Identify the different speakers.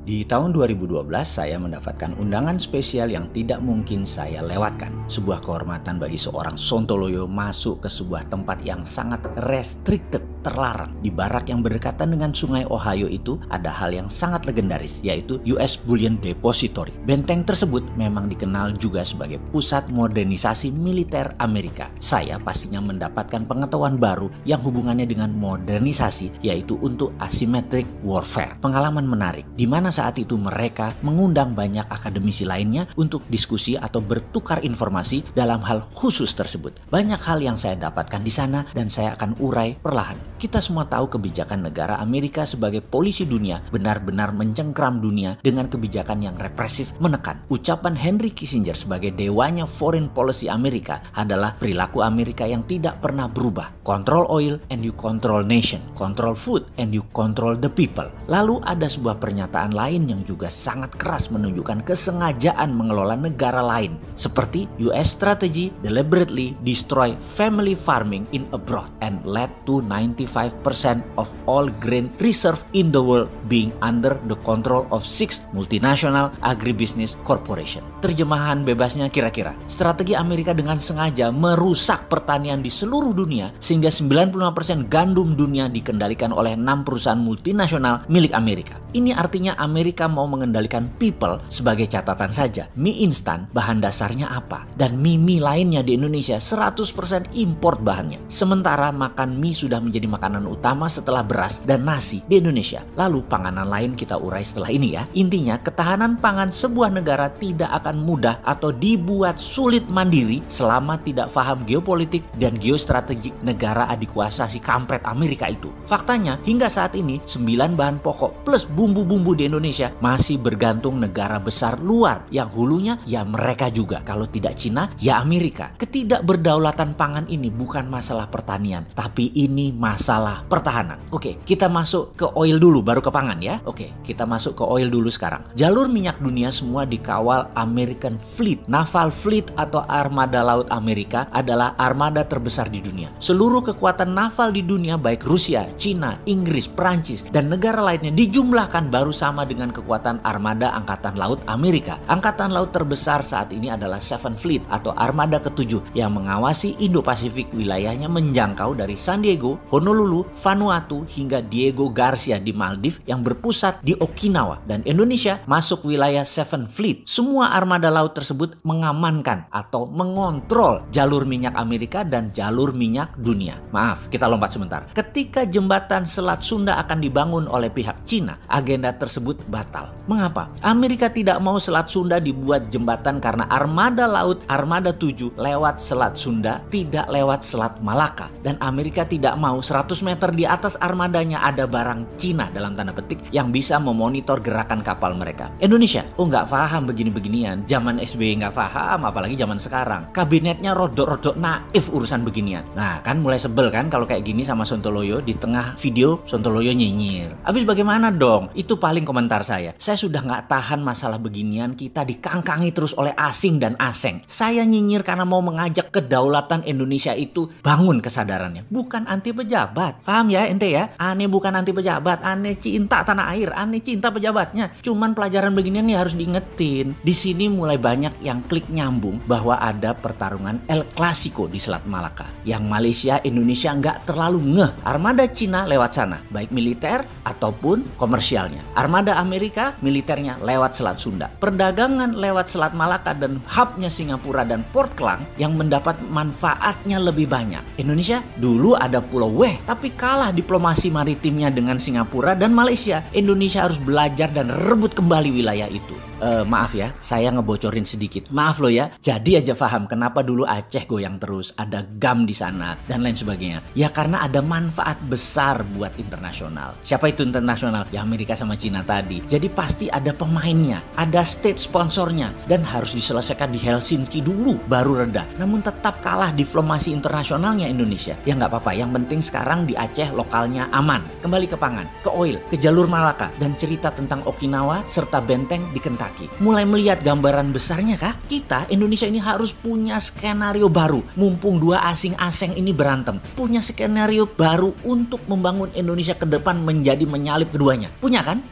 Speaker 1: Di tahun 2012, saya mendapatkan undangan spesial yang tidak mungkin saya lewatkan. Sebuah kehormatan bagi seorang Sontoloyo masuk ke sebuah tempat yang sangat restricted, terlarang. Di barak yang berdekatan dengan sungai Ohio itu ada hal yang sangat legendaris, yaitu US Bullion Depository. Benteng tersebut memang dikenal juga sebagai pusat modernisasi militer Amerika. Saya pastinya mendapatkan pengetahuan baru yang hubungannya dengan modernisasi, yaitu untuk asymmetric warfare. Pengalaman menarik, di mana saat itu mereka mengundang banyak akademisi lainnya untuk diskusi atau bertukar informasi dalam hal khusus tersebut. Banyak hal yang saya dapatkan di sana dan saya akan urai perlahan. Kita semua tahu kebijakan negara Amerika sebagai polisi dunia benar-benar mencengkram dunia dengan kebijakan yang represif menekan. Ucapan Henry Kissinger sebagai dewanya foreign policy Amerika adalah perilaku Amerika yang tidak pernah berubah. Control oil and you control nation. Control food and you control the people. Lalu ada sebuah pernyataan lain yang juga sangat keras menunjukkan kesengajaan mengelola negara lain, seperti US strategy deliberately destroy family farming in abroad and led to 95% of all grain reserve in the world being under the control of 6 multinational agribusiness corporation. Terjemahan bebasnya kira-kira, strategi Amerika dengan sengaja merusak pertanian di seluruh dunia sehingga 95% gandum dunia dikendalikan oleh 6 perusahaan multinasional milik Amerika. Ini artinya Amerika mau mengendalikan people. Sebagai catatan saja, mie instan bahan dasarnya apa? Dan mie lainnya di Indonesia 100% import bahannya. Sementara makan mie sudah menjadi makanan utama setelah beras dan nasi di Indonesia. Lalu panganan lain kita urai setelah ini ya. Intinya ketahanan pangan sebuah negara tidak akan mudah atau dibuat sulit mandiri selama tidak paham geopolitik dan geostrategik negara adikuasa si kampret Amerika itu. Faktanya hingga saat ini 9 bahan pokok plus bumbu-bumbu di Indonesia masih bergantung negara besar luar yang hulunya ya mereka juga. Kalau tidak Cina ya Amerika. Ketidakberdaulatan pangan ini bukan masalah pertanian, tapi ini masalah pertahanan. Oke, kita masuk ke oil dulu baru ke pangan ya. Oke, kita masuk ke oil dulu sekarang. Jalur minyak dunia semua dikawal American Fleet. Naval Fleet atau armada laut Amerika adalah armada terbesar di dunia. Seluruh kekuatan naval di dunia baik Rusia, Cina, Inggris, Prancis dan negara lainnya dijumlahkan baru sama dengan kekuatan armada angkatan laut Amerika. Angkatan laut terbesar saat ini adalah Seventh Fleet atau armada ke-7 yang mengawasi Indo-Pasifik, wilayahnya menjangkau dari San Diego, Honolulu, Vanuatu hingga Diego Garcia di Maldives yang berpusat di Okinawa, dan Indonesia masuk wilayah Seventh Fleet. Semua armada laut tersebut mengamankan atau mengontrol jalur minyak Amerika dan jalur minyak dunia. Maaf, kita lompat sebentar. Ketika jembatan Selat Sunda akan dibangun oleh pihak Cina, agenda tersebut batal. Mengapa? Amerika tidak mau Selat Sunda dibuat jembatan karena armada laut armada 7 lewat Selat Sunda, tidak lewat Selat Malaka. Dan Amerika tidak mau 100 meter di atas armadanya ada barang Cina dalam tanda petik yang bisa memonitor gerakan kapal mereka. Indonesia, nggak paham begini-beginian. Zaman SBY nggak paham, apalagi zaman sekarang. Kabinetnya rodok-rodok naif urusan beginian. Nah kan mulai sebel kan kalau kayak gini sama Sontoloyo. Di tengah video Sontoloyo nyinyir. Habis bagaimana dong? Itu paling komentar saya. Saya sudah nggak tahan masalah beginian, kita dikangkangi terus oleh asing dan aseng. Saya nyinyir karena mau mengajak kedaulatan Indonesia itu bangun kesadarannya. Bukan anti pejabat. Paham ya ente ya? Aneh bukan anti pejabat, aneh cinta tanah air, aneh cinta pejabatnya. Cuman pelajaran beginian nih harus diingetin. Di sini mulai banyak yang klik nyambung bahwa ada pertarungan El Clasico di Selat Malaka. Yang Malaysia, Indonesia nggak terlalu ngeh. Armada Cina lewat sana, baik militer ataupun komersialnya. Armada Amerika militernya lewat Selat Sunda. Perdagangan lewat Selat Malaka dan hubnya Singapura dan Port Klang yang mendapat manfaatnya lebih banyak. Indonesia dulu ada Pulau Weh, tapi kalah diplomasi maritimnya dengan Singapura dan Malaysia. Indonesia harus belajar dan rebut kembali wilayah itu. Maaf ya, saya ngebocorin sedikit. Maaf loh ya. Jadi aja paham kenapa dulu Aceh goyang terus, ada GAM di sana dan lain sebagainya. Ya karena ada manfaat besar buat internasional. Siapa itu internasional? Ya Amerika sama Cina tadi. Jadi pasti ada pemainnya, ada state sponsornya dan harus diselesaikan di Helsinki dulu baru reda. Namun tetap kalah diplomasi internasionalnya Indonesia. Ya nggak apa-apa. Yang penting sekarang di Aceh lokalnya aman. Kembali ke pangan, ke oil, ke jalur Malaka dan cerita tentang Okinawa serta benteng di Kentucky. Mulai melihat gambaran besarnya kah? Kita Indonesia ini harus punya skenario baru. Mumpung dua asing-asing ini berantem, punya skenario baru untuk membangun Indonesia ke depan menjadi menyalip keduanya. Punya kan?